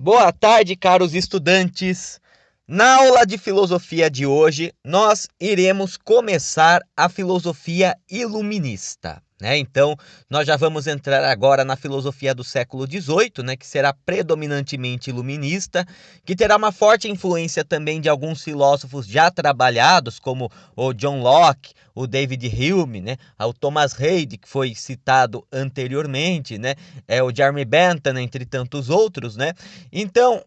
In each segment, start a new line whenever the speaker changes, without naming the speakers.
Boa tarde, caros estudantes. Na aula de filosofia de hoje, nós iremos começar a filosofia iluminista, né? Então, nós já vamos entrar agora na filosofia do século XVIII, né? Que será predominantemente iluminista, que terá uma forte influência também de alguns filósofos já trabalhados, como o John Locke, o David Hume, né? O Thomas Reid, que foi citado anteriormente, né? O Jeremy Bentham, entre tantos outros, né? Então,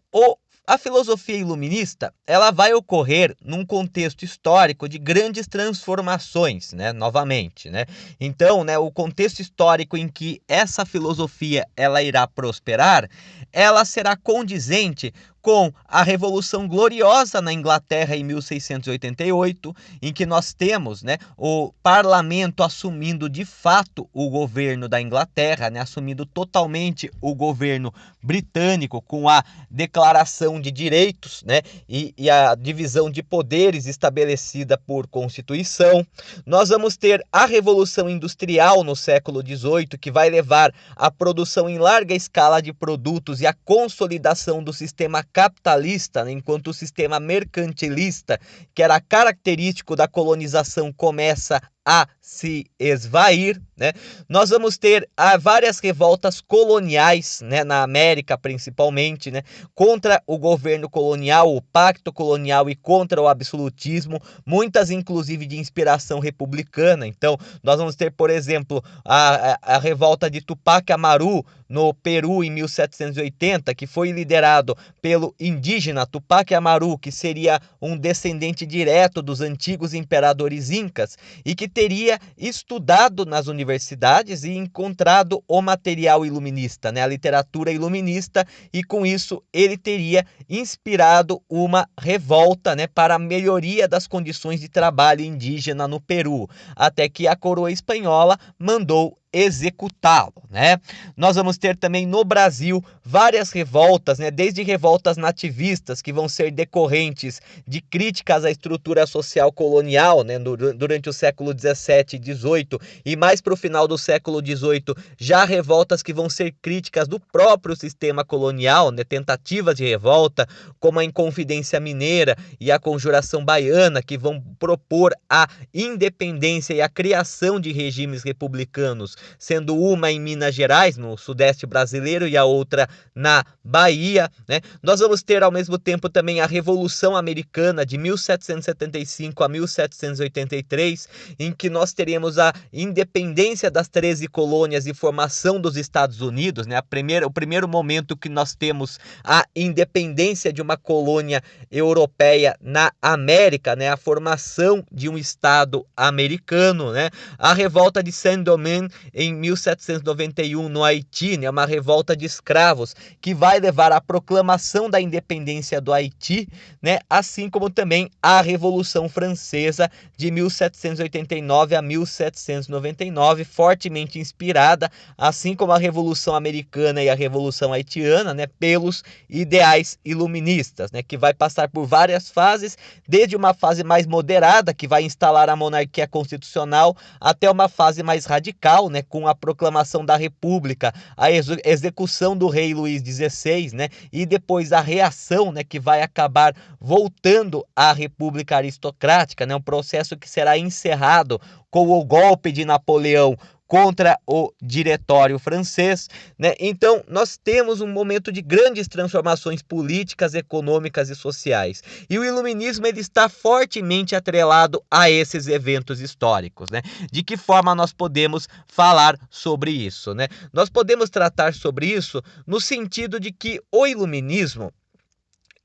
a filosofia iluminista, ela vai ocorrer num contexto histórico de grandes transformações, né, novamente, né? Então, né, o contexto histórico em que essa filosofia ela irá prosperar, ela será condizente com a Revolução Gloriosa na Inglaterra em 1688, em que nós temos, né, o parlamento assumindo de fato o governo da Inglaterra, né, assumindo totalmente o governo britânico com a Declaração de Direitos, né, e a divisão de poderes estabelecida por Constituição. Nós vamos ter a Revolução Industrial no século XVIII, que vai levar à produção em larga escala de produtos e à consolidação do sistema capitalista, né, enquanto o sistema mercantilista, que era característico da colonização, começa a se esvair, né? Nós vamos ter várias revoltas coloniais, né, na América principalmente, né, contra o governo colonial, o pacto colonial e contra o absolutismo, muitas inclusive de inspiração republicana. Então, nós vamos ter, por exemplo, a revolta de Tupac Amaru no Peru em 1780, que foi liderado pelo indígena Tupac Amaru, que seria um descendente direto dos antigos imperadores incas e que teria estudado nas universidades e encontrado o material iluminista, né, a literatura iluminista, e com isso ele teria inspirado uma revolta, né, para a melhoria das condições de trabalho indígena no Peru, até que a coroa espanhola mandou executá-lo, né? Nós vamos ter também no Brasil várias revoltas, né? Desde revoltas nativistas que vão ser decorrentes de críticas à estrutura social colonial, né? Durante o século XVII e XVIII, e mais para o final do século XVIII, já revoltas que vão ser críticas do próprio sistema colonial, né? Tentativas de revolta, como a Inconfidência Mineira e a Conjuração Baiana, que vão propor a independência e a criação de regimes republicanos, sendo uma em Minas Gerais, no sudeste brasileiro, e a outra na Bahia, né? Nós vamos ter ao mesmo tempo também a Revolução Americana de 1775 a 1783, em que nós teremos a independência das 13 colônias e formação dos Estados Unidos, né? O primeiro momento que nós temos a independência de uma colônia europeia na América, né? A formação de um Estado americano, né? A revolta de Saint-Domingue em 1791 no Haiti, né, uma revolta de escravos que vai levar à proclamação da independência do Haiti, né, assim como também a Revolução Francesa de 1789 a 1799, fortemente inspirada, assim como a Revolução Americana e a Revolução Haitiana, né, pelos ideais iluministas, né, que vai passar por várias fases, desde uma fase mais moderada, que vai instalar a monarquia constitucional, até uma fase mais radical, né, com a proclamação da República, a execução do rei Luís XVI, né, e depois a reação, né, que vai acabar voltando à República Aristocrática, né, um processo que será encerrado com o golpe de Napoleão contra o diretório francês, né? Então, nós temos um momento de grandes transformações políticas, econômicas e sociais. E o iluminismo ele está fortemente atrelado a esses eventos históricos, né? De que forma nós podemos falar sobre isso, né? Nós podemos tratar sobre isso no sentido de que o iluminismo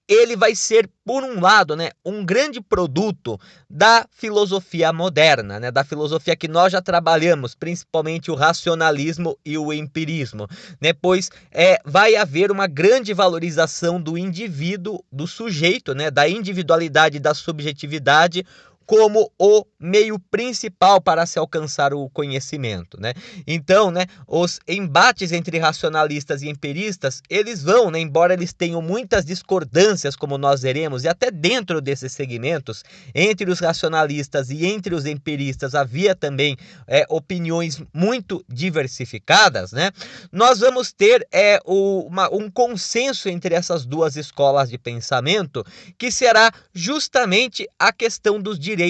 ele vai ser, por um lado, né, um grande produto da filosofia moderna, né, da filosofia que nós já trabalhamos, principalmente o racionalismo e o empirismo, né, pois vai haver uma grande valorização do indivíduo, do sujeito, né, da individualidade, da subjetividade, como o meio principal para se alcançar o conhecimento, né? Então, né, os embates entre racionalistas e empiristas, eles vão, né, embora eles tenham muitas discordâncias, como nós veremos, e até dentro desses segmentos, entre os racionalistas e entre os empiristas havia também opiniões muito diversificadas, né? Nós vamos ter um consenso entre essas duas escolas de pensamento, que será justamente a questão dos direitos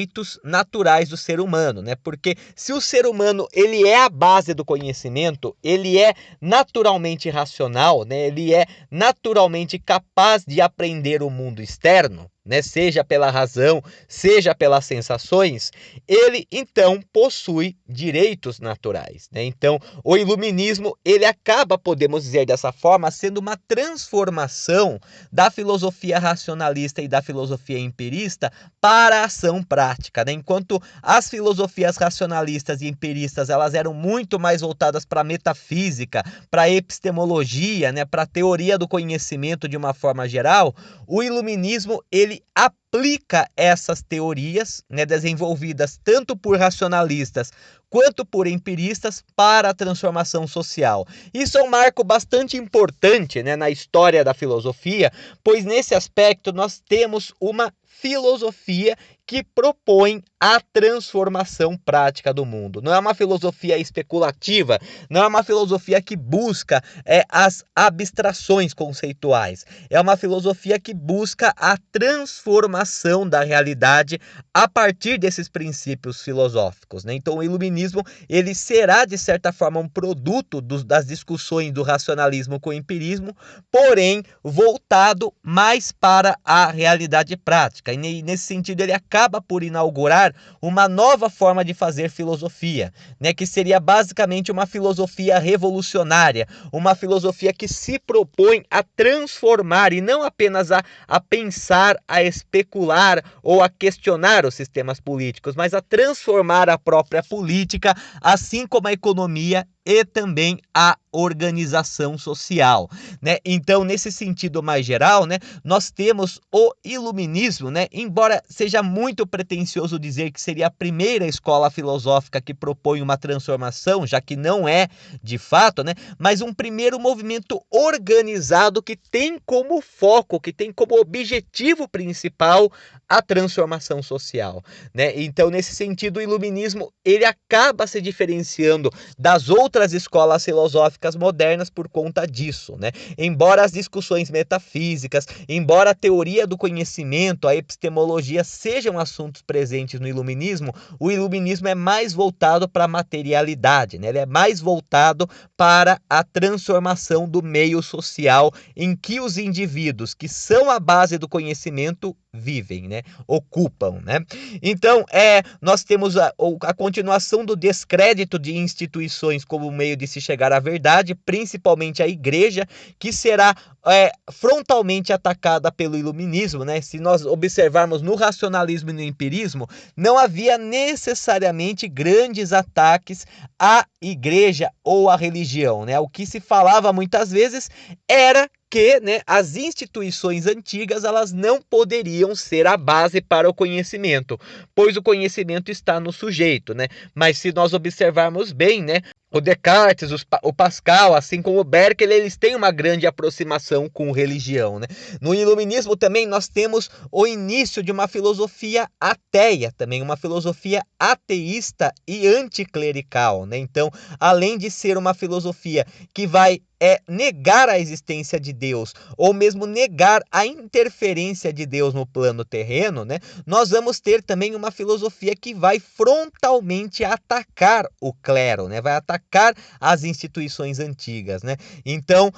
naturais do ser humano, né? Porque se o ser humano ele é a base do conhecimento, ele é naturalmente racional, né? Ele é naturalmente capaz de aprender o mundo externo, né? Seja pela razão, seja pelas sensações, ele então possui direitos naturais, né? Então, o iluminismo, ele acaba, podemos dizer dessa forma, sendo uma transformação da filosofia racionalista e da filosofia empirista para a ação prática, né? Enquanto as filosofias racionalistas e empiristas, elas eram muito mais voltadas para a metafísica, para a epistemologia, né? Para a teoria do conhecimento de uma forma geral, o iluminismo, ele aplica essas teorias, né, desenvolvidas tanto por racionalistas quanto por empiristas para a transformação social. Isso é um marco bastante importante, né, na história da filosofia, pois nesse aspecto nós temos uma filosofia que propõe a transformação prática do mundo. Não é uma filosofia especulativa, não é uma filosofia que busca as abstrações conceituais. É uma filosofia que busca a transformação da realidade a partir desses princípios filosóficos, né? Então, o iluminismo, ele será, de certa forma, um produto das discussões do racionalismo com o empirismo, porém voltado mais para a realidade prática. E nesse sentido, ele acaba por inaugurar uma nova forma de fazer filosofia, né, que seria basicamente uma filosofia revolucionária, uma filosofia que se propõe a transformar e não apenas a pensar, a especular ou a questionar os sistemas políticos, mas a transformar a própria política, assim como a economia e também a organização social, né? Então, nesse sentido mais geral, né, nós temos o iluminismo, né? Embora seja muito pretensioso dizer que seria a primeira escola filosófica que propõe uma transformação, já que não é de fato, né? Mas um primeiro movimento organizado que tem como foco, que tem como objetivo principal a transformação social, né? Então, nesse sentido, o iluminismo, ele acaba se diferenciando das outras escolas filosóficas modernas por conta disso, né? Embora as discussões metafísicas, embora a teoria do conhecimento, a epistemologia sejam assuntos presentes no iluminismo, o iluminismo é mais voltado para a materialidade, né? Ele é mais voltado para a transformação do meio social em que os indivíduos que são a base do conhecimento vivem, né? Ocupam, né? Então, nós temos a continuação do descrédito de instituições como meio de se chegar à verdade, principalmente a igreja, que será frontalmente atacada pelo iluminismo, né? Se nós observarmos no racionalismo e no empirismo, não havia necessariamente grandes ataques à igreja ou à religião, né? O que se falava muitas vezes era que, né, as instituições antigas, elas não poderiam ser a base para o conhecimento, pois o conhecimento está no sujeito, né? Mas se nós observarmos bem, né, o Descartes, o Pascal, assim como o Berkeley, eles têm uma grande aproximação com religião, né? No iluminismo também nós temos o início de uma filosofia ateia, também uma filosofia ateísta e anticlerical, né? Então, além de ser uma filosofia que vai negar a existência de Deus, ou mesmo negar a interferência de Deus no plano terreno, né? Nós vamos ter também uma filosofia que vai frontalmente atacar o clero, né? Vai atacar as instituições antigas, né? Então,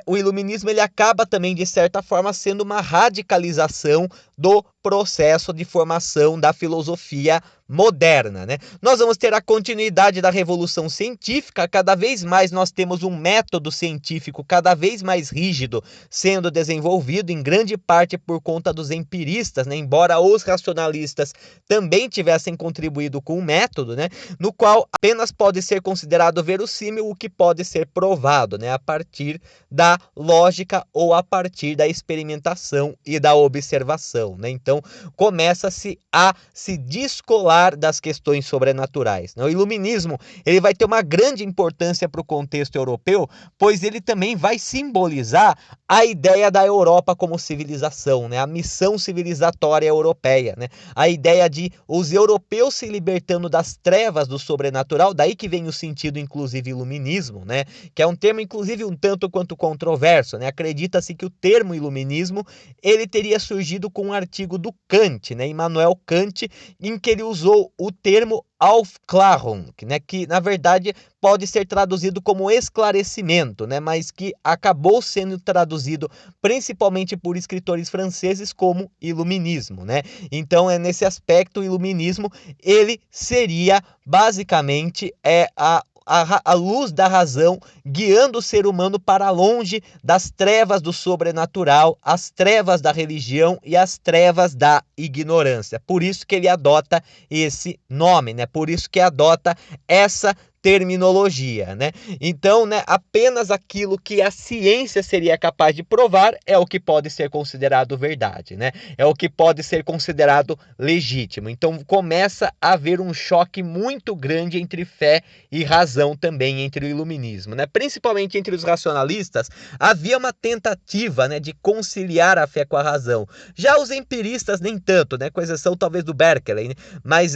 o iluminismo, ele acaba também, de certa forma, sendo uma radicalização do processo de formação da filosofia moderna, né? Nós vamos ter a continuidade da revolução científica, cada vez mais nós temos um método científico cada vez mais rígido sendo desenvolvido, em grande parte por conta dos empiristas, né? Embora os racionalistas também tivessem contribuído com um método, né, no qual apenas pode ser considerado verossímil o que pode ser provado, né, a partir da lógica ou a partir da experimentação e da observação. razão, né? Então começa-se a se descolar das questões sobrenaturais, né? O iluminismo ele vai ter uma grande importância para o contexto europeu, pois ele também vai simbolizar a ideia da Europa como civilização, né? A missão civilizatória europeia, né? A ideia de os europeus se libertando das trevas do sobrenatural, daí que vem o sentido inclusive iluminismo, né? Que é um termo inclusive um tanto quanto controverso, né? Acredita-se que o termo iluminismo ele teria surgido com um artigo do Kant, né? Immanuel Kant, em que ele usou o termo Aufklärung, né? Que na verdade pode ser traduzido como esclarecimento, né? Mas que acabou sendo traduzido principalmente por escritores franceses como iluminismo, né? Então nesse aspecto o iluminismo ele seria basicamente a luz da razão guiando o ser humano para longe das trevas do sobrenatural, as trevas da religião e as trevas da ignorância. Por isso que ele adota esse nome, né? Por isso que adota essa terminologia, né? Então, né, apenas aquilo que a ciência seria capaz de provar é o que pode ser considerado verdade, né? É o que pode ser considerado legítimo. Então, começa a haver um choque muito grande entre fé e razão também entre o iluminismo, né? Principalmente entre os racionalistas, havia uma tentativa, né, de conciliar a fé com a razão. Já os empiristas nem tanto, né? Com exceção talvez do Berkeley, né? Mas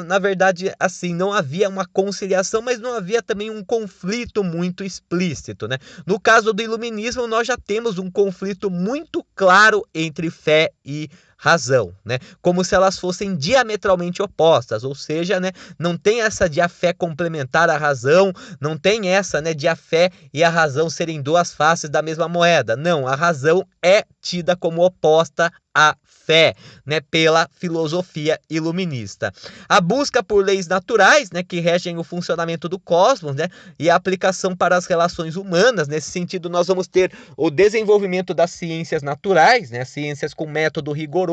na verdade, assim, não havia uma conciliação, mas não havia também um conflito muito explícito, né? No caso do iluminismo, nós já temos um conflito muito claro entre fé e razão, né? Como se elas fossem diametralmente opostas, ou seja, né, não tem essa de a fé complementar a razão, não tem essa, né, de a fé e a razão serem duas faces da mesma moeda. Não, a razão é tida como oposta à fé, né, pela filosofia iluminista. A busca por leis naturais, né, que regem o funcionamento do cosmos, né, e a aplicação para as relações humanas. Nesse sentido, nós vamos ter o desenvolvimento das ciências naturais, né, ciências com método rigoroso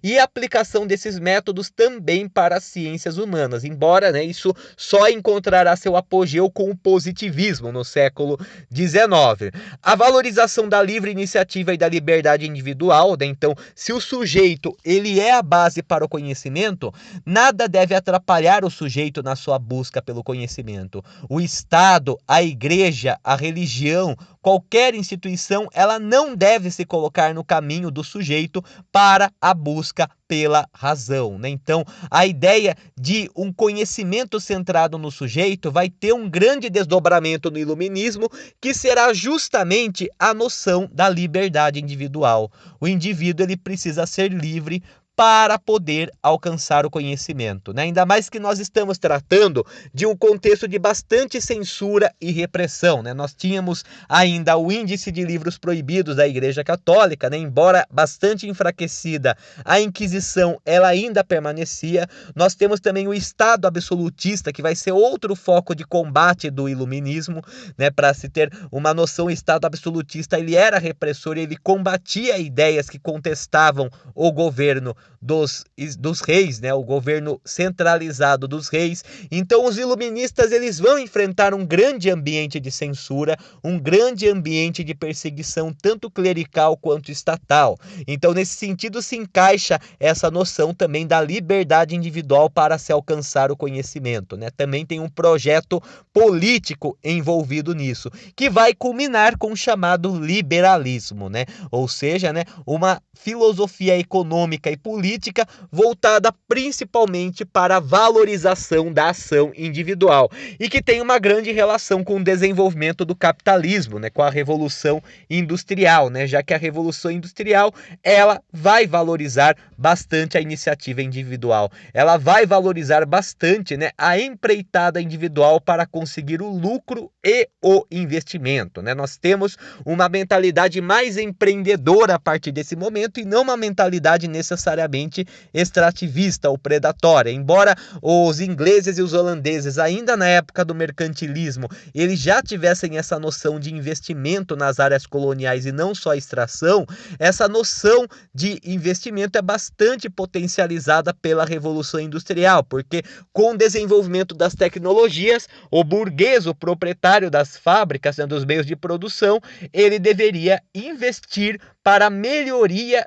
e a aplicação desses métodos também para as ciências humanas, embora, né, isso só encontrará seu apogeu com o positivismo no século XIX. A valorização da livre iniciativa e da liberdade individual, né, então, se o sujeito ele é a base para o conhecimento, nada deve atrapalhar o sujeito na sua busca pelo conhecimento. O Estado, a igreja, a religião, qualquer instituição, ela não deve se colocar no caminho do sujeito para a busca pela razão, né? Então, a ideia de um conhecimento centrado no sujeito vai ter um grande desdobramento no iluminismo, que será justamente a noção da liberdade individual. O indivíduo ele precisa ser livre para poder alcançar o conhecimento, né? Ainda mais que nós estamos tratando de um contexto de bastante censura e repressão, né? Nós tínhamos ainda o índice de livros proibidos da Igreja Católica, né? Embora bastante enfraquecida, a Inquisição ela ainda permanecia. Nós temos também o Estado absolutista, que vai ser outro foco de combate do iluminismo, né? Para se ter uma noção, o Estado absolutista ele era repressor, ele combatia ideias que contestavam o governo dos reis, né? O governo centralizado dos reis. Então os iluministas eles vão enfrentar um grande ambiente de censura, um grande ambiente de perseguição tanto clerical quanto estatal. Então nesse sentido se encaixa essa noção também da liberdade individual para se alcançar o conhecimento, né? Também tem um projeto político envolvido nisso, que vai culminar com o chamado liberalismo, né? Ou seja, né, uma filosofia econômica e política voltada principalmente para a valorização da ação individual e que tem uma grande relação com o desenvolvimento do capitalismo, né, com a Revolução Industrial, né, já que a Revolução Industrial ela vai valorizar bastante a iniciativa individual, ela vai valorizar bastante, né, a empreitada individual para conseguir o lucro e o investimento, né? Nós temos uma mentalidade mais empreendedora a partir desse momento e não uma mentalidade necessariamente extrativista ou predatória. Embora os ingleses e os holandeses, ainda na época do mercantilismo, eles já tivessem essa noção de investimento nas áreas coloniais e não só extração, essa noção de investimento é bastante potencializada pela Revolução Industrial, porque com o desenvolvimento das tecnologias, o burguês, o proprietário das fábricas, né, dos meios de produção, ele deveria investir para a melhoria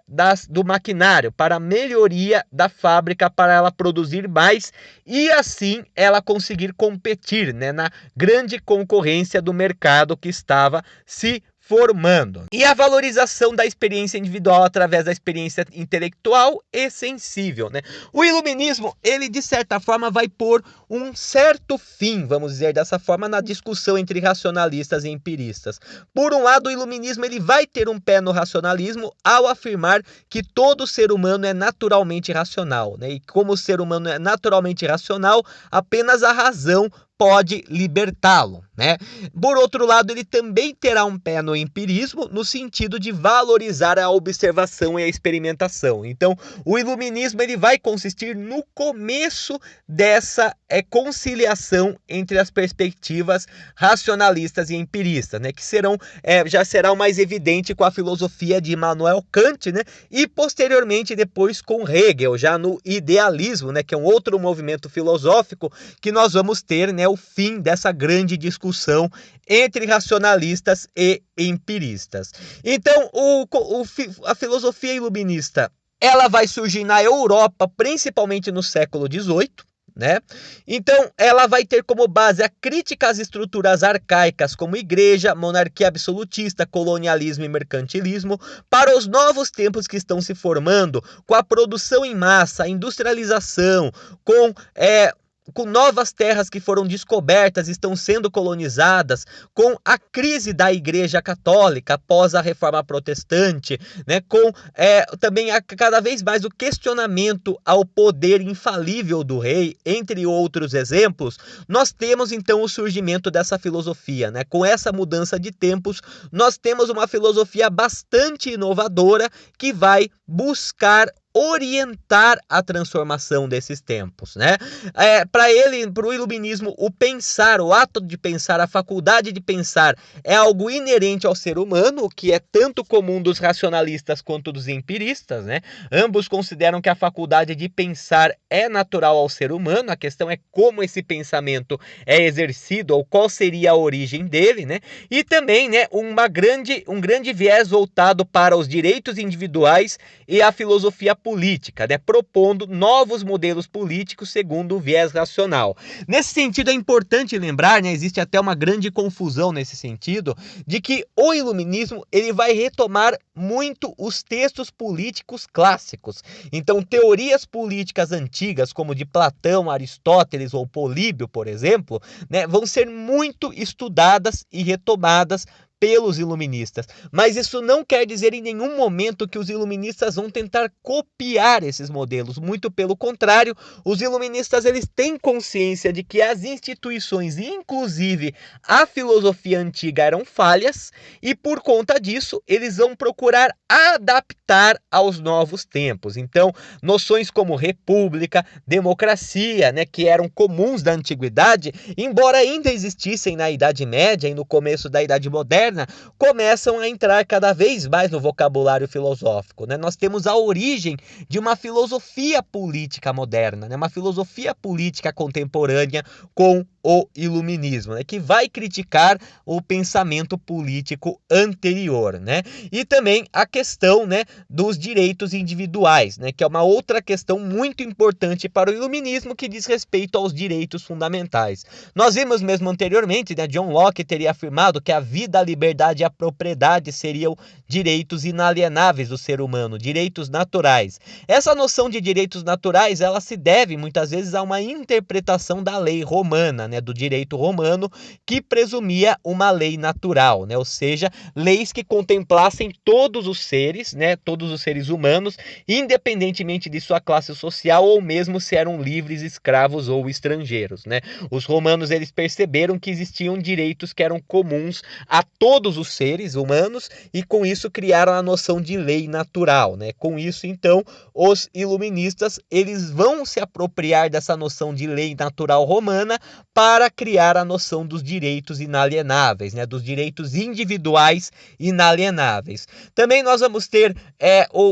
do maquinário, para a melhoria da fábrica, para ela produzir mais e assim ela conseguir competir, né, na grande concorrência do mercado que estava se formando. E a valorização da experiência individual através da experiência intelectual e sensível, né? O iluminismo, ele de certa forma vai pôr um certo fim, vamos dizer dessa forma, na discussão entre racionalistas e empiristas. Por um lado, o iluminismo ele vai ter um pé no racionalismo ao afirmar que todo ser humano é naturalmente racional, né? E como o ser humano é naturalmente racional, apenas a razão pode libertá-lo, né? Por outro lado, ele também terá um pé no empirismo, no sentido de valorizar a observação e a experimentação. Então, o iluminismo ele vai consistir no começo dessa conciliação entre as perspectivas racionalistas e empiristas, né? Que já será o mais evidente com a filosofia de Immanuel Kant, né? E posteriormente depois com Hegel, já no idealismo, né? Que é um outro movimento filosófico que nós vamos ter, né? O fim dessa grande discussão entre racionalistas e empiristas. Então, a filosofia iluminista ela vai surgir na Europa, principalmente no século XVIII, né? Então, ela vai ter como base a crítica às estruturas arcaicas como igreja, monarquia absolutista, colonialismo e mercantilismo, para os novos tempos que estão se formando, com a produção em massa, a industrialização, com novas terras que foram descobertas, estão sendo colonizadas, com a crise da Igreja Católica após a Reforma Protestante, né, com também cada vez mais o questionamento ao poder infalível do rei, entre outros exemplos, nós temos então o surgimento dessa filosofia, né? Com essa mudança de tempos, nós temos uma filosofia bastante inovadora que vai buscar orientar a transformação desses tempos, né? Para o iluminismo, o pensar, o ato de pensar, a faculdade de pensar é algo inerente ao ser humano, que é tanto comum dos racionalistas quanto dos empiristas, né? Ambos consideram que a faculdade de pensar é natural ao ser humano, a questão é como esse pensamento é exercido ou qual seria a origem dele, né? E também, né, um grande viés voltado para os direitos individuais e a filosofia política, né, propondo novos modelos políticos segundo o viés racional. Nesse sentido, é importante lembrar, né, existe até uma grande confusão nesse sentido, de que o iluminismo ele vai retomar muito os textos políticos clássicos. Então, teorias políticas antigas, como de Platão, Aristóteles ou Políbio, por exemplo, né, vão ser muito estudadas e retomadas pelos iluministas, mas isso não quer dizer em nenhum momento que os iluministas vão tentar copiar esses modelos, muito pelo contrário, os iluministas eles têm consciência de que as instituições, inclusive a filosofia antiga, eram falhas e por conta disso eles vão procurar adaptar aos novos tempos. Então, noções como república, democracia, né, que eram comuns da antiguidade, embora ainda existissem na Idade Média e no começo da Idade Moderna, começam a entrar cada vez mais no vocabulário filosófico, né? Nós temos a origem de uma filosofia política moderna, né? Uma filosofia política contemporânea com o iluminismo, né? Que vai criticar o pensamento político anterior, né? E também a questão, né, dos direitos individuais, né? Que é uma outra questão muito importante para o iluminismo que diz respeito aos direitos fundamentais. Nós vimos mesmo anteriormente, né, John Locke teria afirmado que a vida, a liberdade e a propriedade seriam direitos inalienáveis do ser humano, direitos naturais. Essa noção de direitos naturais, ela se deve muitas vezes a uma interpretação da lei romana, né, do direito romano, que presumia uma lei natural, né, ou seja, leis que contemplassem todos os seres, né, todos os seres humanos, independentemente de sua classe social ou mesmo se eram livres, escravos ou estrangeiros, né? Os romanos eles perceberam que existiam direitos que eram comuns a todos os seres humanos e com isso criaram a noção de lei natural, né? Com isso, então, os iluministas eles vão se apropriar dessa noção de lei natural romana para criar a noção dos direitos inalienáveis, né? Dos direitos individuais inalienáveis. Também nós vamos ter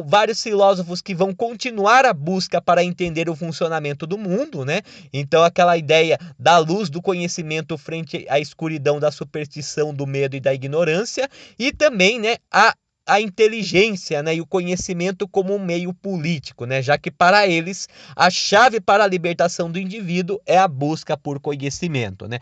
vários filósofos que vão continuar a busca para entender o funcionamento do mundo, né? Então, aquela ideia da luz do conhecimento frente à escuridão da superstição, do medo e da ignorância, e também, né, a a inteligência, né, e o conhecimento como um meio político, né, já que para eles a chave para a libertação do indivíduo é a busca por conhecimento, né.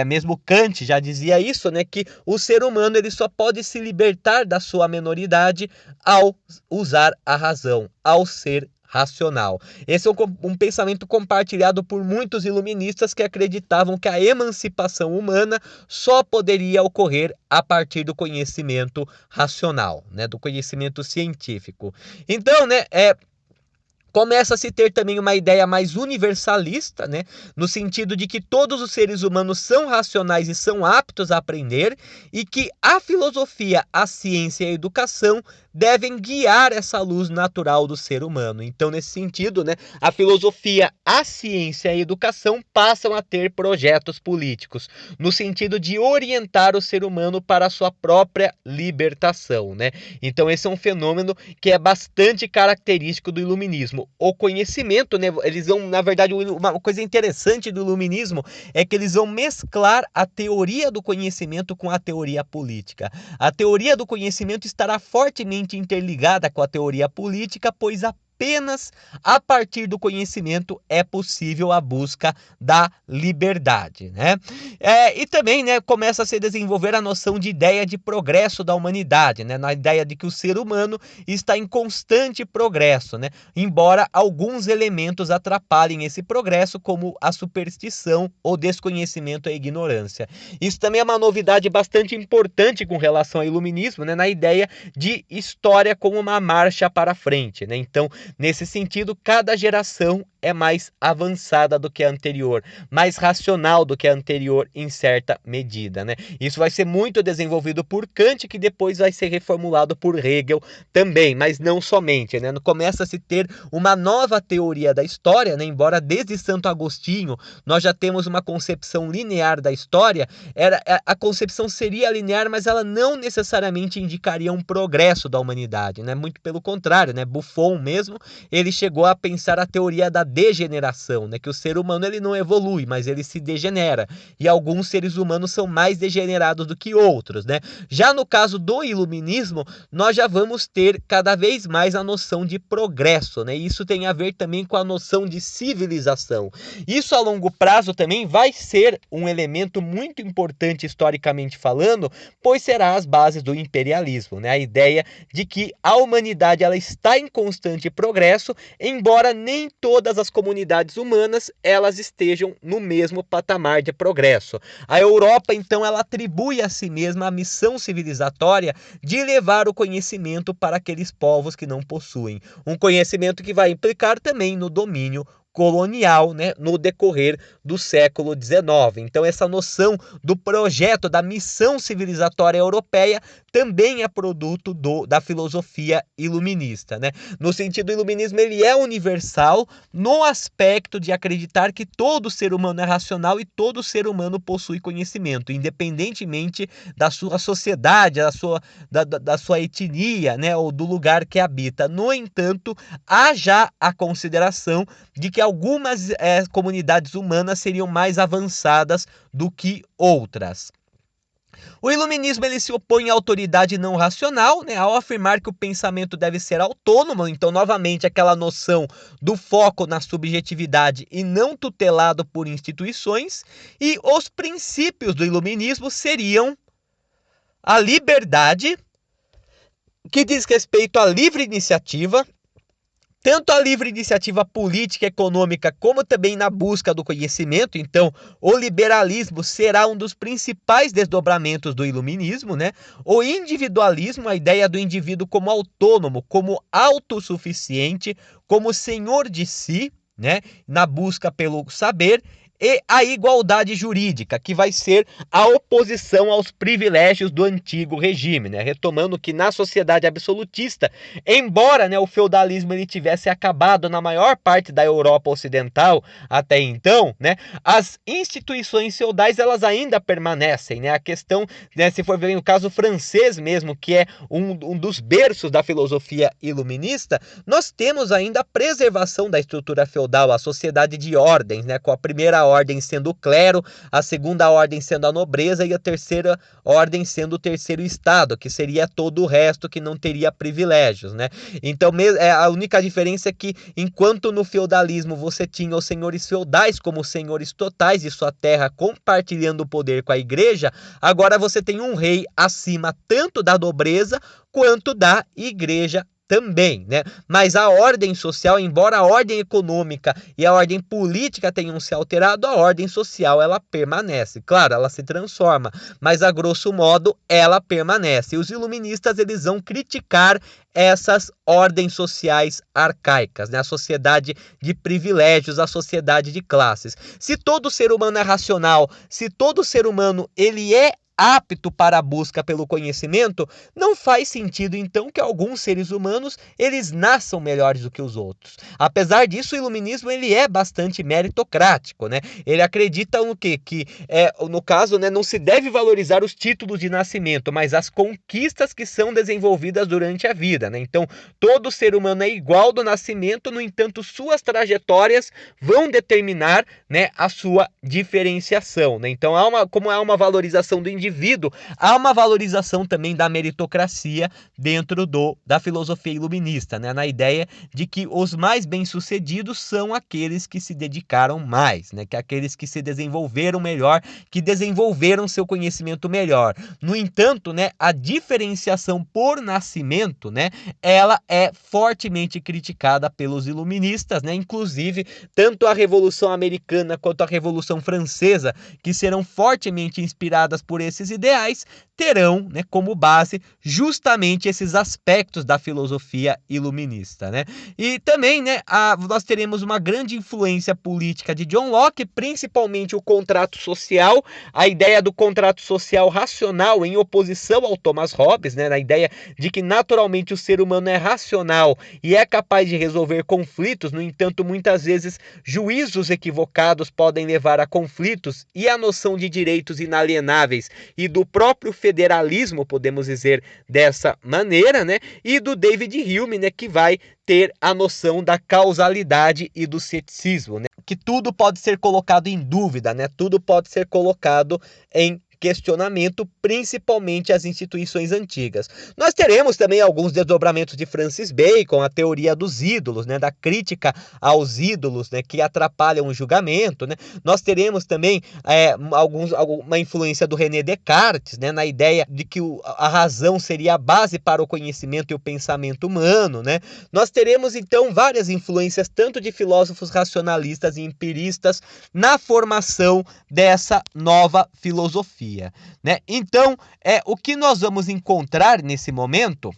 Mesmo Kant já dizia isso, né, que o ser humano ele só pode se libertar da sua menoridade ao usar a razão, ao ser racional. Esse é um pensamento compartilhado por muitos iluministas que acreditavam que a emancipação humana só poderia ocorrer a partir do conhecimento racional, né, do conhecimento científico. Então, né, começa a se ter também uma ideia mais universalista, né? No sentido de que todos os seres humanos são racionais e são aptos a aprender, e que a filosofia, a ciência e a educação devem guiar essa luz natural do ser humano. Então, nesse sentido, né, a filosofia, a ciência e a educação passam a ter projetos políticos, no sentido de orientar o ser humano para a sua própria libertação, né? Então, esse é um fenômeno que é bastante característico do iluminismo. O conhecimento, né, eles vão, na verdade, uma coisa interessante do iluminismo é que eles vão mesclar a teoria do conhecimento com a teoria política. A teoria do conhecimento estará fortemente interligada com a teoria política, pois apenas a partir do conhecimento é possível a busca da liberdade, né? E também, né, começa a se desenvolver a noção de ideia de progresso da humanidade, né? Na ideia de que o ser humano está em constante progresso, né? Embora alguns elementos atrapalhem esse progresso, como a superstição, o desconhecimento e a ignorância. Isso também é uma novidade bastante importante com relação ao iluminismo, né? Na ideia de história como uma marcha para frente, né? Então, nesse sentido, cada geração é mais avançada do que a anterior, mais racional do que a anterior em certa medida, né? Isso vai ser muito desenvolvido por Kant, que depois vai ser reformulado por Hegel também, mas não somente, né? Começa a se ter uma nova teoria da história, né? Embora desde Santo Agostinho nós já temos uma concepção linear da história, a concepção seria linear, mas ela não necessariamente indicaria um progresso da humanidade, né? Muito pelo contrário, né? Buffon mesmo, ele chegou a pensar a teoria da degeneração, né? Que o ser humano ele não evolui, mas ele se degenera. E alguns seres humanos são mais degenerados do que outros, né? Já no caso do iluminismo, nós já vamos ter cada vez mais a noção de progresso, né? Isso tem a ver também com a noção de civilização. Isso a longo prazo também vai ser um elemento muito importante historicamente falando, pois será as bases do imperialismo, né? A ideia de que a humanidade ela está em constante progresso, embora nem todas as comunidades humanas elas estejam no mesmo patamar de progresso. A Europa, então, ela atribui a si mesma a missão civilizatória de levar o conhecimento para aqueles povos que não possuem. Um conhecimento que vai implicar também no domínio colonial, né, no decorrer do século XIX. Então, essa noção do projeto, da missão civilizatória europeia, também é produto da filosofia iluminista, né? No sentido, o iluminismo ele é universal no aspecto de acreditar que todo ser humano é racional e todo ser humano possui conhecimento, independentemente da sua sociedade, da sua etnia, né, ou do lugar que habita. No entanto, há já a consideração de que algumas comunidades humanas seriam mais avançadas do que outras. O iluminismo ele se opõe à autoridade não racional, né, ao afirmar que o pensamento deve ser autônomo. Então, novamente, aquela noção do foco na subjetividade e não tutelado por instituições. E os princípios do iluminismo seriam a liberdade, que diz respeito à livre iniciativa, tanto a livre iniciativa política e econômica, como também na busca do conhecimento. Então, o liberalismo será um dos principais desdobramentos do iluminismo, né? O individualismo, a ideia do indivíduo como autônomo, como autossuficiente, como senhor de si, né? Na busca pelo saber. E a igualdade jurídica, que vai ser a oposição aos privilégios do antigo regime, né? Retomando que na sociedade absolutista, embora, né, o feudalismo ele tivesse acabado na maior parte da Europa ocidental até então, né, as instituições feudais elas ainda permanecem, né? A questão, né, se for ver o caso francês mesmo, que é um dos berços da filosofia iluminista, nós temos ainda a preservação da estrutura feudal, a sociedade de ordens, né, com a primeira primeira ordem sendo o clero, a segunda ordem sendo a nobreza e a terceira ordem sendo o terceiro estado, que seria todo o resto que não teria privilégios, né? Então, a única diferença é que, enquanto no feudalismo você tinha os senhores feudais como senhores totais e sua terra compartilhando o poder com a igreja, agora você tem um rei acima tanto da nobreza quanto da igreja também, né? Mas a ordem social, embora a ordem econômica e a ordem política tenham se alterado, a ordem social ela permanece. Claro, ela se transforma, mas a grosso modo ela permanece. E os iluministas eles vão criticar essas ordens sociais arcaicas, né? A sociedade de privilégios, a sociedade de classes. Se todo ser humano é racional, se todo ser humano ele é apto para a busca pelo conhecimento, não faz sentido então que alguns seres humanos eles nasçam melhores do que os outros. Apesar disso, o iluminismo ele é bastante meritocrático, né? Ele acredita no quê? Que no caso, né, não se deve valorizar os títulos de nascimento, mas as conquistas que são desenvolvidas durante a vida, né? Então, todo ser humano é igual do nascimento, no entanto, suas trajetórias vão determinar, né, a sua diferenciação, né? Então, como há uma valorização do indivíduo, há uma valorização também da meritocracia dentro da filosofia iluminista, né? Na ideia de que os mais bem-sucedidos são aqueles que se dedicaram mais, né? Que aqueles que se desenvolveram melhor, que desenvolveram seu conhecimento melhor. No entanto, né, a diferenciação por nascimento, né, ela é fortemente criticada pelos iluministas, né? Inclusive, tanto a Revolução Americana quanto a Revolução Francesa, que serão fortemente inspiradas por esses ideais, terão, né, como base justamente esses aspectos da filosofia iluminista, né? E também, né, nós teremos uma grande influência política de John Locke, principalmente o contrato social, a ideia do contrato social racional em oposição ao Thomas Hobbes, né, na ideia de que naturalmente o ser humano é racional e é capaz de resolver conflitos, no entanto, muitas vezes juízos equivocados podem levar a conflitos e a noção de direitos inalienáveis e do próprio federalismo, podemos dizer dessa maneira, né? E do David Hume, né, que vai ter a noção da causalidade e do ceticismo, né? Que tudo pode ser colocado em dúvida, né? Tudo pode ser colocado em questionamento, principalmente as instituições antigas. Nós teremos também alguns desdobramentos de Francis Bacon, a teoria dos ídolos, né, da crítica aos ídolos, né, que atrapalham o julgamento, né? Nós teremos também uma influência do René Descartes, né, na ideia de que a razão seria a base para o conhecimento e o pensamento humano, né? Nós teremos então várias influências tanto de filósofos racionalistas e empiristas na formação dessa nova filosofia, né? Então, o que nós vamos encontrar nesse momento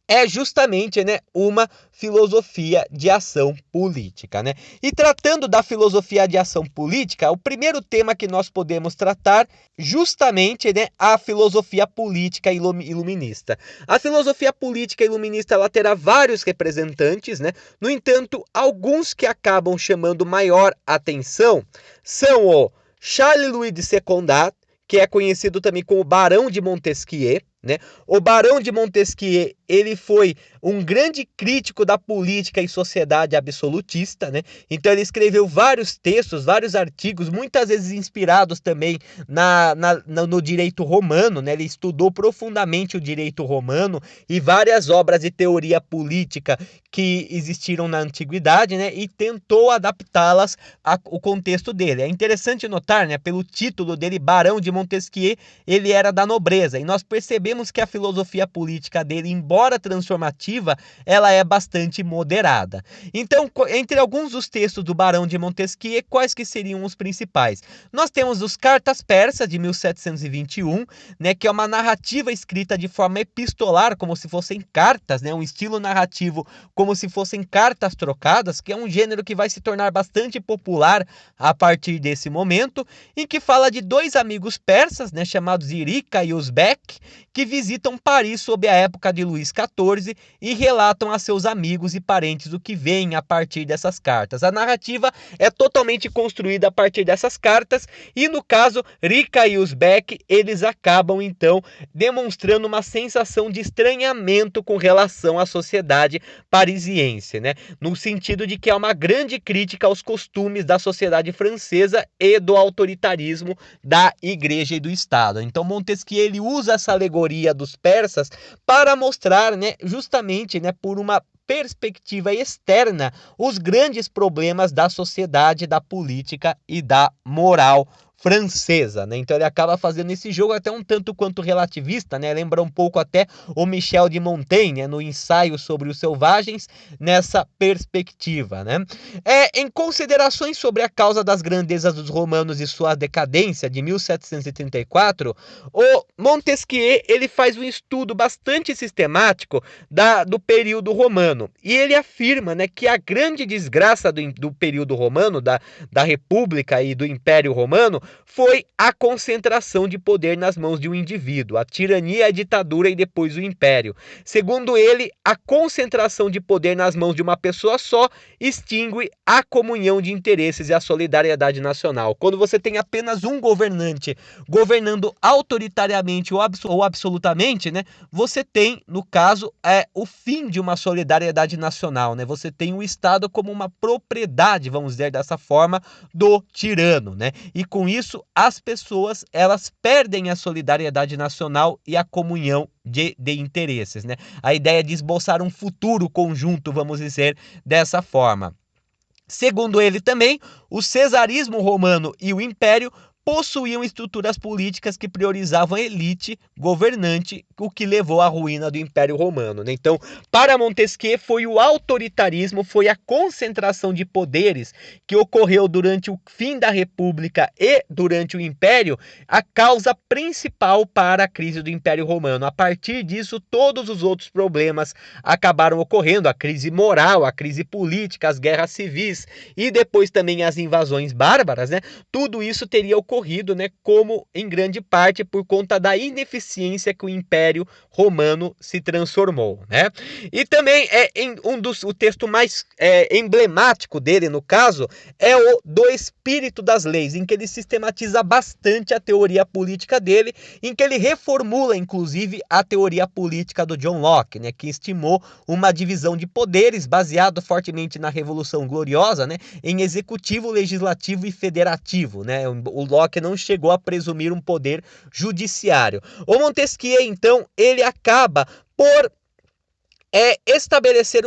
é justamente, né, uma filosofia de ação política, né? E tratando da filosofia de ação política, o primeiro tema que nós podemos tratar justamente, né, a filosofia política iluminista. A filosofia política iluminista ela terá vários representantes, né? No entanto, alguns que acabam chamando maior atenção são o Charles-Louis de Secondat, que é conhecido também como Barão de Montesquieu, né? O Barão de Montesquieu ele foi um grande crítico da política e sociedade absolutista, né? Então ele escreveu vários textos, vários artigos, muitas vezes inspirados também no direito romano, né? Ele estudou profundamente o direito romano e várias obras de teoria política que existiram na antiguidade, né? E tentou adaptá-las ao contexto dele. É interessante notar, né? Pelo título dele, Barão de Montesquieu, ele era da nobreza, e nós percebemos que a filosofia política dele, embora transformativa, ela é bastante moderada. Então, entre alguns dos textos do Barão de Montesquieu, quais que seriam os principais? Nós temos os Cartas Persas, de 1721, né, que é uma narrativa escrita de forma epistolar, como se fossem cartas, né, um estilo narrativo como se fossem cartas trocadas, que é um gênero que vai se tornar bastante popular a partir desse momento, em que fala de dois amigos persas, né, chamados Irika e Uzbek, que visitam Paris sob a época de Luís XIV e relatam a seus amigos e parentes o que veem a partir dessas cartas. A narrativa é totalmente construída a partir dessas cartas e, no caso, Rica e Uzbek, eles acabam então demonstrando uma sensação de estranhamento com relação à sociedade parisiense, né? No sentido de que é uma grande crítica aos costumes da sociedade francesa e do autoritarismo da Igreja e do Estado. Então Montesquieu ele usa essa alegoria dos persas para mostrar, né, justamente, né, por uma perspectiva externa, os grandes problemas da sociedade, da política e da moral francesa, né? Então ele acaba fazendo esse jogo até um tanto quanto relativista, né? Lembra um pouco até o Michel de Montaigne, né? No ensaio sobre os selvagens, nessa perspectiva, né? Em considerações sobre a causa das grandezas dos romanos e sua decadência de 1734, o Montesquieu ele faz um estudo bastante sistemático do período romano e ele afirma, né, que a grande desgraça do período romano, da República e do Império Romano, foi a concentração de poder nas mãos de um indivíduo, a tirania, a ditadura e depois o império. Segundo ele, a concentração de poder nas mãos de uma pessoa só extingue a comunhão de interesses e a solidariedade nacional. Quando você tem apenas um governante governando autoritariamente ou absolutamente, né, você tem, no caso, o fim de uma solidariedade nacional, né? Você tem o Estado como uma propriedade, vamos dizer dessa forma, do tirano, né? E com isso, as pessoas, elas perdem a solidariedade nacional e a comunhão de interesses, né? A ideia de esboçar um futuro conjunto, vamos dizer dessa forma. Segundo ele também, o cesarismo romano e o império possuíam estruturas políticas que priorizavam a elite governante, o que levou à ruína do Império Romano, né? Então, para Montesquieu, foi o autoritarismo, foi a concentração de poderes que ocorreu durante o fim da República e durante o Império a causa principal para a crise do Império Romano. A partir disso, todos os outros problemas acabaram ocorrendo, a crise moral, a crise política, as guerras civis e depois também as invasões bárbaras, né? Tudo isso teria ocorrido, né, como em grande parte por conta da ineficiência que o Império Romano se transformou, né? E também o texto mais emblemático dele, no caso, é o do Espírito das Leis, em que ele sistematiza bastante a teoria política dele, em que ele reformula, inclusive, a teoria política do John Locke, né, que estimou uma divisão de poderes baseado fortemente na Revolução Gloriosa, né, em executivo, legislativo e federativo, né? O Locke não chegou a presumir um poder judiciário. O Montesquieu, então, ele acaba por estabelecer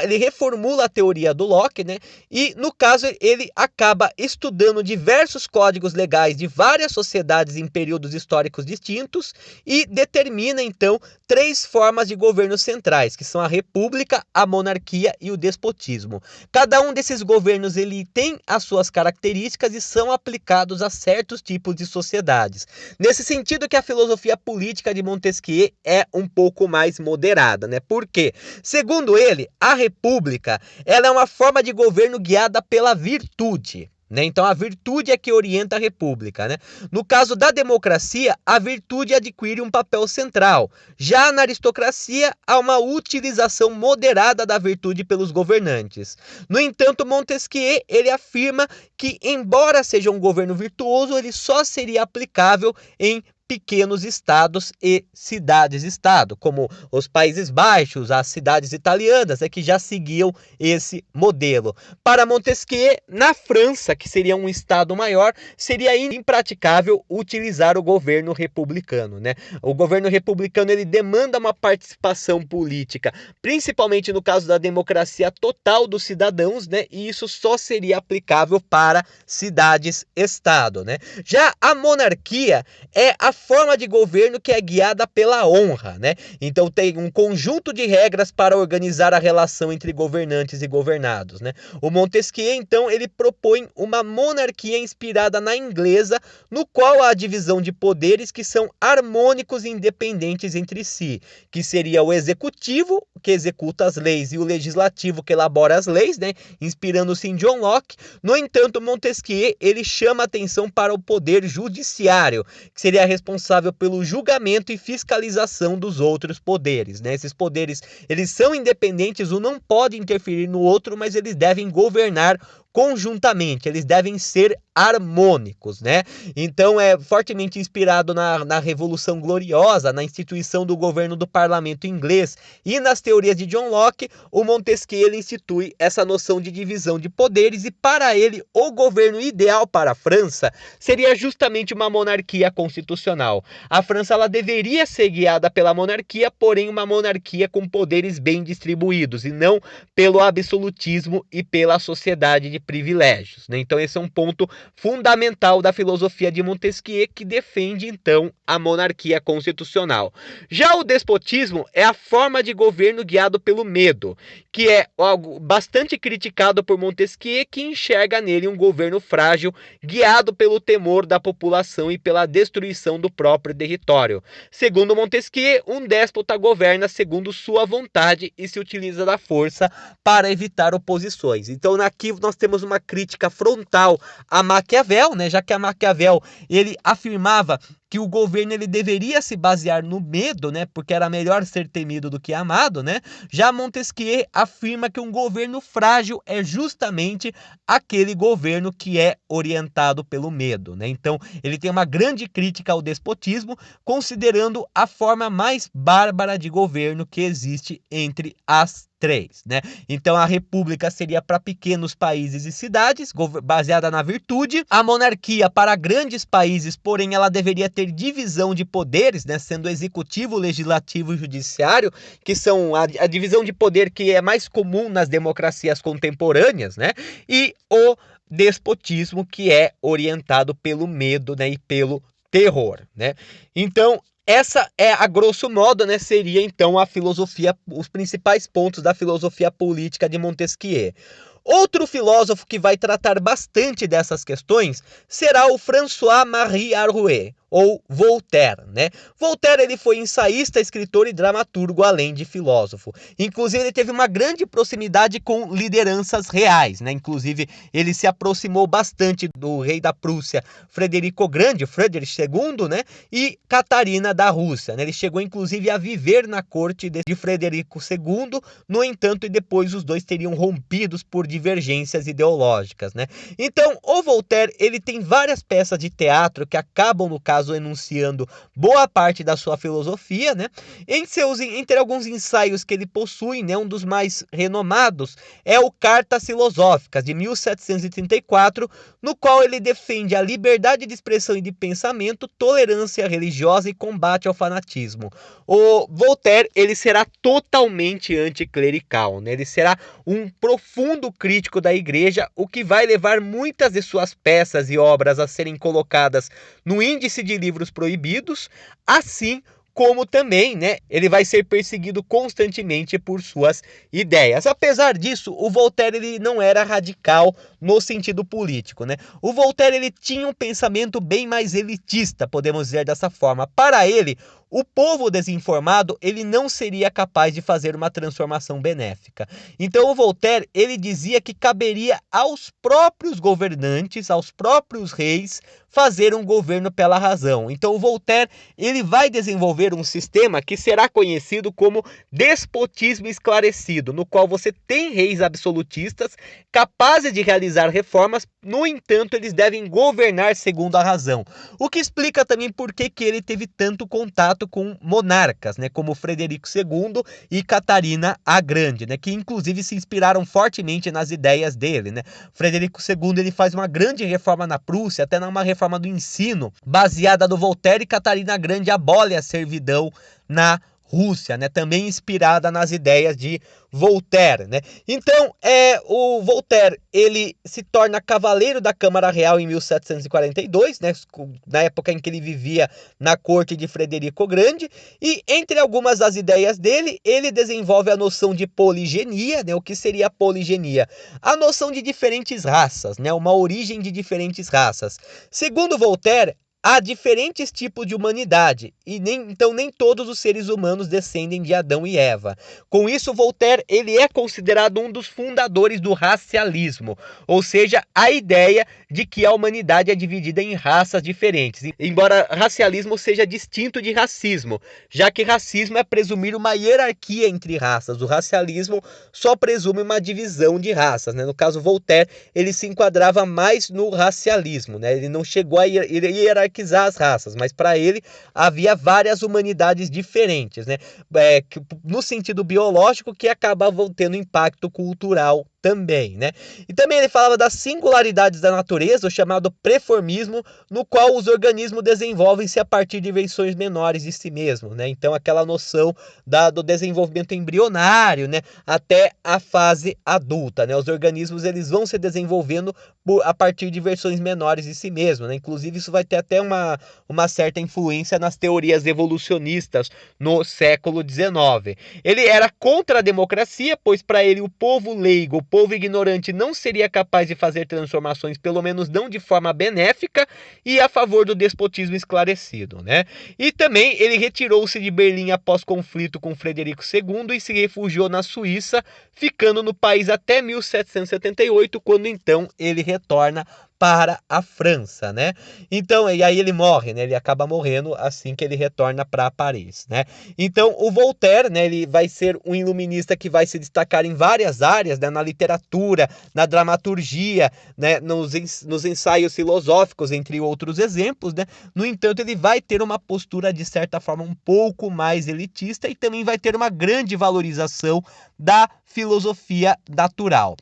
ele reformula a teoria do Locke, né? E no caso ele acaba estudando diversos códigos legais de várias sociedades em períodos históricos distintos e determina então 3 formas de governo centrais, que são a república, a monarquia e o despotismo. Cada um desses governos ele tem as suas características e são aplicados a certos tipos de sociedades. Nesse sentido que a filosofia política de Montesquieu é um pouco mais moderada, né? Por quê? Segundo ele, a república ela é uma forma de governo guiada pela virtude, né? Então a virtude é que orienta a república, né? No caso da democracia, a virtude adquire um papel central. Já na aristocracia, há uma utilização moderada da virtude pelos governantes. No entanto, Montesquieu ele afirma que, embora seja um governo virtuoso, ele só seria aplicável em pequenos estados e cidades-estado, como os Países Baixos, as cidades italianas, que já seguiam esse modelo. Para Montesquieu, na França, que seria um estado maior, seria impraticável utilizar o governo republicano, né? O governo republicano ele demanda uma participação política, principalmente no caso da democracia total dos cidadãos, né? E isso só seria aplicável para cidades-estado, né? Já a monarquia é a forma de governo que é guiada pela honra, né? Então tem um conjunto de regras para organizar a relação entre governantes e governados, né? O Montesquieu, então, ele propõe uma monarquia inspirada na inglesa, no qual há a divisão de poderes que são harmônicos e independentes entre si, que seria o executivo, que executa as leis, e o legislativo, que elabora as leis, né? Inspirando-se em John Locke. No entanto, Montesquieu, ele chama atenção para o poder judiciário, que seria responsável pelo julgamento e fiscalização dos outros poderes, né? Esses poderes, eles são independentes, um não pode interferir no outro, mas eles devem governar conjuntamente, eles devem ser harmônicos, né? Então é fortemente inspirado na Revolução Gloriosa, na instituição do governo do parlamento inglês e nas teorias de John Locke. O Montesquieu ele institui essa noção de divisão de poderes e para ele o governo ideal para a França seria justamente uma monarquia constitucional. A França ela deveria ser guiada pela monarquia, porém uma monarquia com poderes bem distribuídos e não pelo absolutismo e pela sociedade de privilégios, né? Então esse é um ponto fundamental da filosofia de Montesquieu, que defende então a monarquia constitucional. Já o despotismo é a forma de governo guiado pelo medo, que é algo bastante criticado por Montesquieu, que enxerga nele um governo frágil, guiado pelo temor da população e pela destruição do próprio território. Segundo Montesquieu, um déspota governa segundo sua vontade e se utiliza da força para evitar oposições. Então aqui nós temos uma crítica frontal a Maquiavel, né? Já que a Maquiavel ele afirmava que o governo ele deveria se basear no medo, né? Porque era melhor ser temido do que amado, né? Já Montesquieu afirma que um governo frágil é justamente aquele governo que é orientado pelo medo, né? Então, ele tem uma grande crítica ao despotismo, considerando a forma mais bárbara de governo que existe entre as três, né? Então a república seria para pequenos países e cidades, baseada na virtude. A monarquia para grandes países, porém ela deveria ter divisão de poderes, né? Sendo executivo, legislativo e judiciário, que são a divisão de poder que é mais comum nas democracias contemporâneas, né? E o despotismo, que é orientado pelo medo, né? E pelo terror, né? Então essa é, a grosso modo, né, seria então a filosofia, os principais pontos da filosofia política de Montesquieu. Outro filósofo que vai tratar bastante dessas questões será o François-Marie Arouet, ou Voltaire, né? Voltaire ele foi ensaísta, escritor e dramaturgo, além de filósofo. Inclusive ele teve uma grande proximidade com lideranças reais, né? Inclusive ele se aproximou bastante do rei da Prússia, Frederico o Grande, Friedrich II, né? E Catarina da Rússia, né? Ele chegou inclusive a viver na corte de Frederico II, no entanto, e depois os dois teriam rompidos por divergências ideológicas, né? Então, o Voltaire, ele tem várias peças de teatro que acabam, no caso, enunciando boa parte da sua filosofia, né? Entre alguns ensaios que ele possui, né, um dos mais renomados é o Cartas Filosóficas, de 1734, no qual ele defende a liberdade de expressão e de pensamento, tolerância religiosa e combate ao fanatismo. O Voltaire, ele será totalmente anticlerical, né? Ele será um profundo crítico da igreja, o que vai levar muitas de suas peças e obras a serem colocadas no índice de livros proibidos, assim como também, né, ele vai ser perseguido constantemente por suas ideias. Apesar disso, o Voltaire ele não era radical no sentido político, né? O Voltaire ele tinha um pensamento bem mais elitista, podemos dizer dessa forma. Para ele, o povo desinformado ele não seria capaz de fazer uma transformação benéfica. Então o Voltaire ele dizia que caberia aos próprios governantes, aos próprios reis, fazer um governo pela razão. Então o Voltaire ele vai desenvolver um sistema que será conhecido como despotismo esclarecido, no qual você tem reis absolutistas capazes de realizar reformas, no entanto eles devem governar segundo a razão. O que explica também por que ele teve tanto contato com monarcas, né, como Frederico II e Catarina a Grande, né, que inclusive se inspiraram fortemente nas ideias dele, né? Frederico II ele faz uma grande reforma na Prússia, até numa reforma do ensino, baseada no Voltaire, e Catarina a Grande abole a servidão na Rússia, né? Também inspirada nas ideias de Voltaire, né? Então, o Voltaire, ele se torna cavaleiro da Câmara Real em 1742, né? Na época em que ele vivia na corte de Frederico o Grande, e entre algumas das ideias dele, ele desenvolve a noção de poligenia, né? O que seria a poligenia? A noção de diferentes raças, né? Uma origem de diferentes raças. Segundo Voltaire, há diferentes tipos de humanidade, e então nem todos os seres humanos descendem de Adão e Eva. Com isso, Voltaire ele é considerado um dos fundadores do racialismo, ou seja, a ideia de que a humanidade é dividida em raças diferentes, embora racialismo seja distinto de racismo, já que racismo é presumir uma hierarquia entre raças, o racialismo só presume uma divisão de raças, né? No caso, Voltaire ele se enquadrava mais no racialismo, né? Ele não chegou a hierarquizar as raças, mas para ele havia várias humanidades diferentes, né? No sentido biológico, que acabavam tendo impacto cultural também, né? E também ele falava das singularidades da natureza, o chamado preformismo, no qual os organismos desenvolvem-se a partir de versões menores de si mesmo, né? Então aquela noção do desenvolvimento embrionário, né, até a fase adulta, né? Os organismos eles vão se desenvolvendo a partir de versões menores de si mesmo, né? Inclusive isso vai ter até uma certa influência nas teorias evolucionistas no século XIX. Ele era contra a democracia, pois para ele o povo leigo, o povo ignorante não seria capaz de fazer transformações, pelo menos não de forma benéfica, e a favor do despotismo esclarecido, né? E também ele retirou-se de Berlim após conflito com Frederico II e se refugiou na Suíça, ficando no país até 1778, quando então ele retorna para a França, né? Então, e aí ele morre, né? Ele acaba morrendo assim que ele retorna para Paris, né? Então, o Voltaire, né, ele vai ser um iluminista que vai se destacar em várias áreas, né, na literatura, na dramaturgia, né, nos ensaios filosóficos, entre outros exemplos, né? No entanto, ele vai ter uma postura de certa forma um pouco mais elitista e também vai ter uma grande valorização da filosofia natural.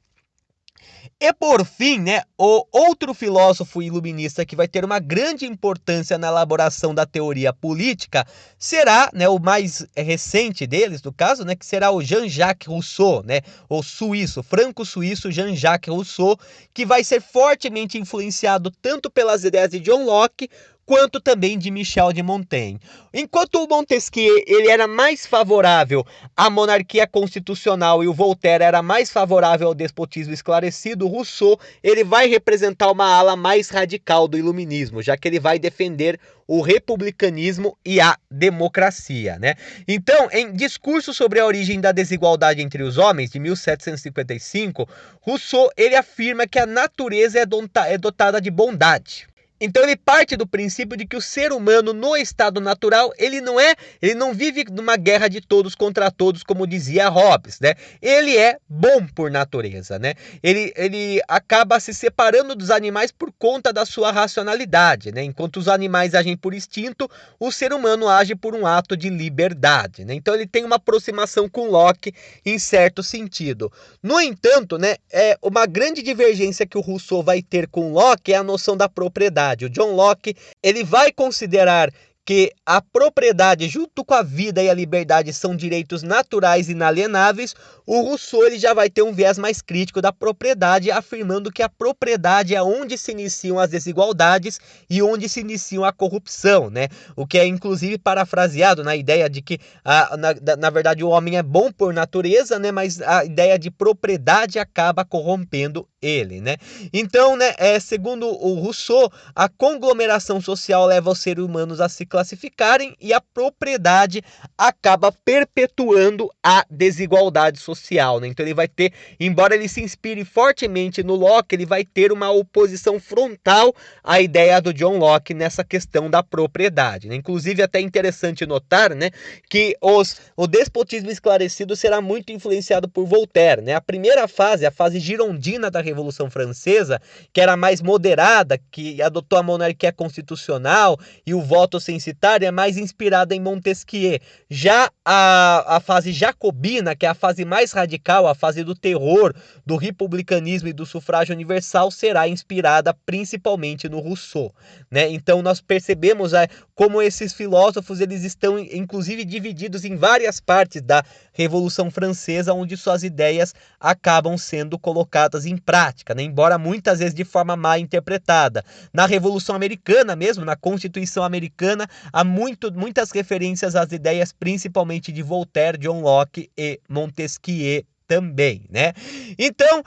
E por fim, né, o outro filósofo iluminista que vai ter uma grande importância na elaboração da teoria política será, né, o mais recente deles, no caso, né, que será o Jean-Jacques Rousseau, né, o suíço, franco-suíço Jean-Jacques Rousseau, que vai ser fortemente influenciado tanto pelas ideias de John Locke quanto também de Michel de Montaigne. Enquanto o Montesquieu ele era mais favorável à monarquia constitucional e o Voltaire era mais favorável ao despotismo esclarecido, Rousseau ele vai representar uma ala mais radical do iluminismo, já que ele vai defender o republicanismo e a democracia, né? Então, em Discurso sobre a origem da desigualdade entre os homens, de 1755, Rousseau ele afirma que a natureza é dotada de bondade. Então ele parte do princípio de que o ser humano no estado natural, ele não vive numa guerra de todos contra todos, como dizia Hobbes, né? Ele é bom por natureza, né? Ele acaba se separando dos animais por conta da sua racionalidade, né? Enquanto os animais agem por instinto, o ser humano age por um ato de liberdade, né? Então ele tem uma aproximação com Locke em certo sentido. No entanto, né, uma grande divergência que o Rousseau vai ter com Locke é a noção da propriedade. O John Locke ele vai considerar que a propriedade junto com a vida e a liberdade são direitos naturais e inalienáveis. O Rousseau ele já vai ter um viés mais crítico da propriedade, afirmando que a propriedade é onde se iniciam as desigualdades e onde se iniciam a corrupção, né? O que é inclusive parafraseado na ideia de que na verdade o homem é bom por natureza, né? Mas a ideia de propriedade acaba corrompendo ele, né? Então, né, segundo o Rousseau, a conglomeração social leva os seres humanos a se classificarem e a propriedade acaba perpetuando a desigualdade social, né? Então ele vai ter, embora ele se inspire fortemente no Locke, ele vai ter uma oposição frontal à ideia do John Locke nessa questão da propriedade, né? Inclusive até interessante notar, né, que o despotismo esclarecido será muito influenciado por Voltaire, né? A primeira fase, a fase girondina da Revolução Francesa, que era mais moderada, que adotou a monarquia constitucional e o voto censitário, é mais inspirada em Montesquieu. Já a fase jacobina, que é a fase mais radical, a fase do terror, do republicanismo e do sufrágio universal, será inspirada principalmente no Rousseau, né? Então nós percebemos como esses filósofos eles estão inclusive divididos em várias partes da Revolução Francesa, onde suas ideias acabam sendo colocadas em prática, né? Embora muitas vezes de forma mal interpretada. Na Revolução Americana mesmo, na Constituição Americana, há muitas referências às ideias principalmente de Voltaire, John Locke e Montesquieu também, né? Então,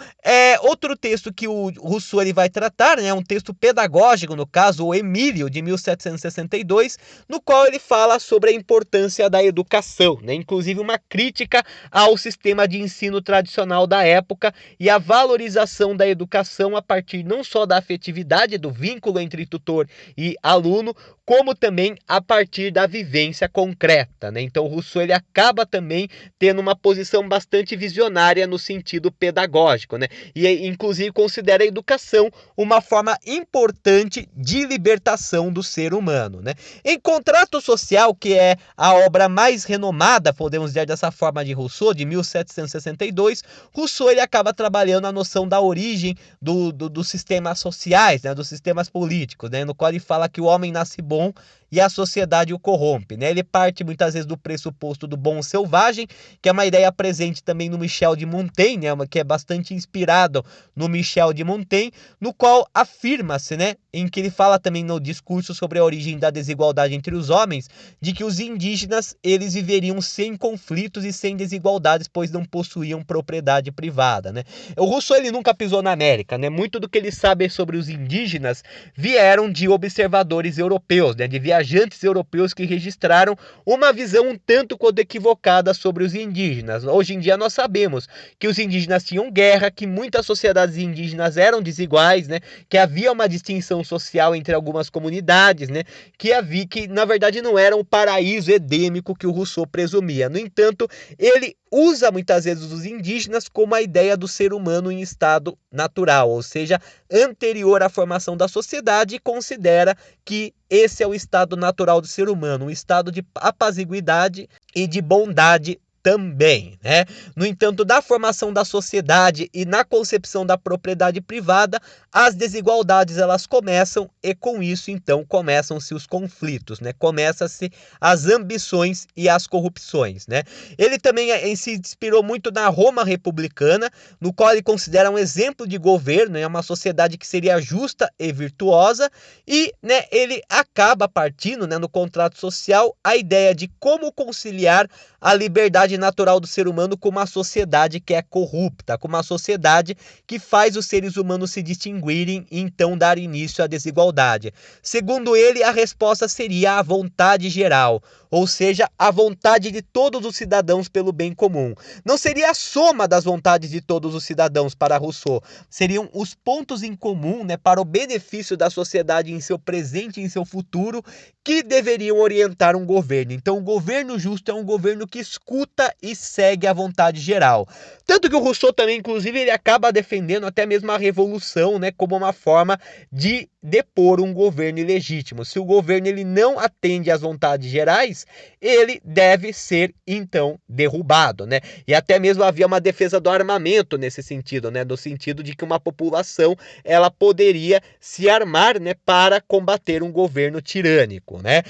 outro texto que o Rousseau ele vai tratar, né, um texto pedagógico, no caso, o Emílio, de 1762, no qual ele fala sobre a importância da educação, né, inclusive uma crítica ao sistema de ensino tradicional da época e a valorização da educação a partir não só da afetividade, do vínculo entre tutor e aluno, como também a partir da vivência concreta, né? Então, Rousseau ele acaba também tendo uma posição bastante visionária no sentido pedagógico, né? E inclusive considera a educação uma forma importante de libertação do ser humano, né? Em Contrato Social, que é a obra mais renomada, podemos dizer dessa forma, de Rousseau, de 1762, Rousseau ele acaba trabalhando a noção da origem dos sistemas sociais, né? Dos sistemas políticos, né? No qual ele fala que o homem nasce bom e a sociedade o corrompe, né? Ele parte muitas vezes do pressuposto do bom selvagem, que é uma ideia presente também no Michel de Montaigne, né? Que é bastante inspirado no Michel de Montaigne, no qual afirma-se, né, em que ele fala também no discurso sobre a origem da desigualdade entre os homens, de que os indígenas eles viveriam sem conflitos e sem desigualdades, pois não possuíam propriedade privada, né? O Rousseau ele nunca pisou na América, né? Muito do que ele sabe sobre os indígenas vieram de observadores europeus, né, de viajantes europeus que registraram uma visão um tanto quanto equivocada sobre os indígenas. Hoje em dia nós sabemos que os indígenas tinham guerra, que muitas sociedades indígenas eram desiguais, né, que havia uma distinção social entre algumas comunidades, né, que na verdade não era um paraíso edêmico que o Rousseau presumia. No entanto, ele usa muitas vezes os indígenas como a ideia do ser humano em estado natural, ou seja, anterior à formação da sociedade, e considera que esse é o estado natural do ser humano, um estado de apaziguidade e de bondade também, né? No entanto, da formação da sociedade e na concepção da propriedade privada, as desigualdades elas começam e com isso então começam-se os conflitos, né? Começam-se as ambições e as corrupções, né? Ele também se inspirou muito na Roma republicana, no qual ele considera um exemplo de governo, né? Uma sociedade que seria justa e virtuosa e, né, ele acaba partindo, né, no contrato social a ideia de como conciliar a liberdade natural do ser humano com uma sociedade que é corrupta, com uma sociedade que faz os seres humanos se distinguirem e então dar início à desigualdade. Segundo ele, a resposta seria a vontade geral, ou seja, a vontade de todos os cidadãos pelo bem comum. Não seria a soma das vontades de todos os cidadãos para Rousseau, seriam os pontos em comum, né, para o benefício da sociedade em seu presente e em seu futuro, que deveriam orientar um governo. Então, o governo justo é um governo que escuta e segue a vontade geral. Tanto que o Rousseau também, inclusive, ele acaba defendendo até mesmo a revolução, né, como uma forma de depor um governo ilegítimo. Se o governo ele não atende às vontades gerais, ele deve ser então derrubado, né? E até mesmo havia uma defesa do armamento nesse sentido, né? No sentido de que uma população ela poderia se armar, né, para combater um governo tirânico, né?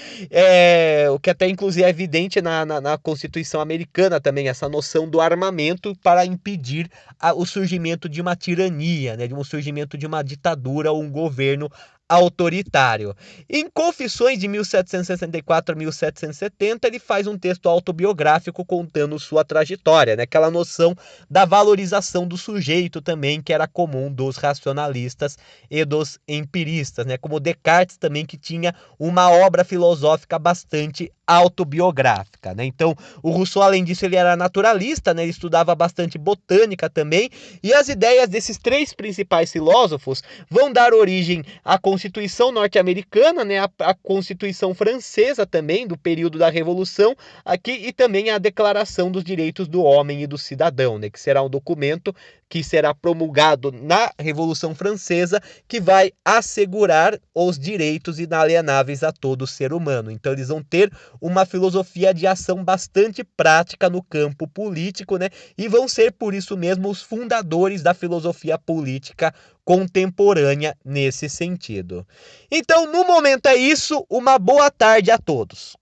O que até inclusive é evidente na Constituição americana também, essa noção do armamento para impedir o surgimento de uma tirania, né? De um surgimento de uma ditadura ou um governo autoritário. Em Confissões de 1764 a 1770, ele faz um texto autobiográfico contando sua trajetória, né? Aquela noção da valorização do sujeito também, que era comum dos racionalistas e dos empiristas, né? Como Descartes também, que tinha uma obra filosófica bastante autobiográfica, né? Então, o Rousseau, além disso, ele era naturalista, né? Ele estudava bastante botânica também, e as ideias desses três principais filósofos vão dar origem à Constituição norte-americana, né? A Constituição francesa também, do período da Revolução, aqui, e também a Declaração dos Direitos do Homem e do Cidadão, né? Que será um documento que será promulgado na Revolução Francesa, que vai assegurar os direitos inalienáveis a todo ser humano. Então, eles vão ter uma filosofia de ação bastante prática no campo político, né? E vão ser, por isso mesmo, os fundadores da filosofia política contemporânea nesse sentido. Então, no momento é isso. Uma boa tarde a todos.